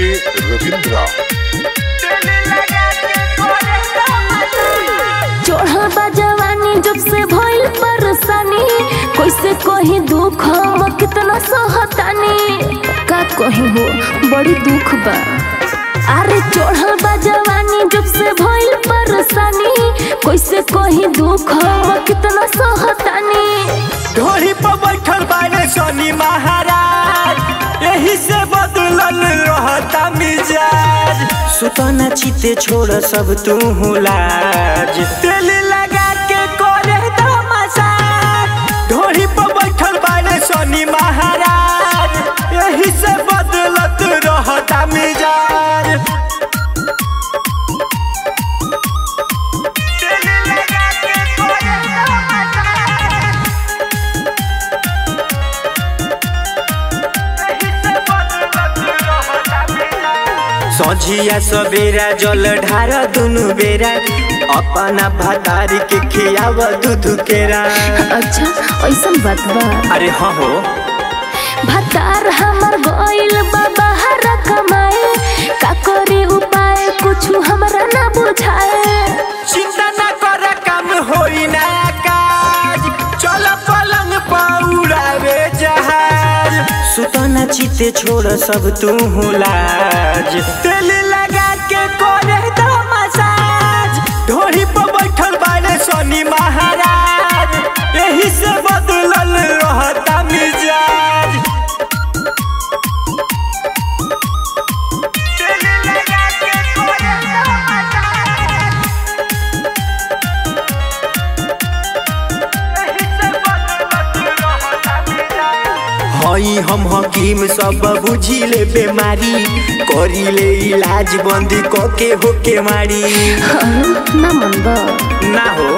DJ Ravindra. चढ़ल बा जवानी जब से भइल परेशानी, कैसे कहीं दुख हम कितना सहतानी, का कहीं हो बड़ी दुख बा। अरे चढ़ल बा जवानी जब से भइल परेशानी, कैसे कहीं दुख हम कितना सहतानी। ढोली पर बैठल बाने शनि महाराज, यही से बदलल रहता मिजाज। सुतना चीते छोड़ सब तू लाज, तेल लगा के करे मसाज। ढोली पर बैठल बाने शनि महाराज, यही से बदलत रहता मिजाज। सझिया सबेरा जल ढार दुनु बेरा, अपना भतारी के खियाव दूध केरा। अच्छा ऐसा बात बा। अरे हाँ हो, भतार हमर गइल बा बाहर कमाए, का करी उपाय कुछ हमरा ना बुझाए। चिंता ना कर काम होई ना काज, चल पलंग पर उड़ावे जहाज। सुतना चीते छोड़ सब तू लाज, तेल लगा के करे मसाज। ढोली पर बैठल बाने शनि महाराज, यही से बदलल रहता मिजाज। हई हम हकीम सब बुझिले बेमारी, करिले इलाज बंदी कके होके मारी। ना मन बा ना हो,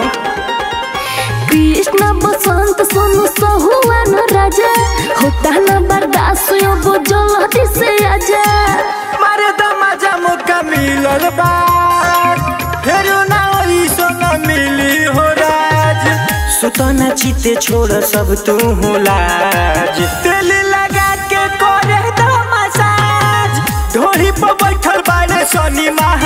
कृष्ण बसंत सोनू सहुआन राजा, होता ना बर्दाश्त अब जल्दी से आजा। मारे दमाजा मौका मिलल बा, फिर ना होई सोना मिली हो राज। सुतना चीते छोड़ सब तू लाज, तेल लगा के करे मसाज। ढोली पर बैठल बाने शनि महाराज,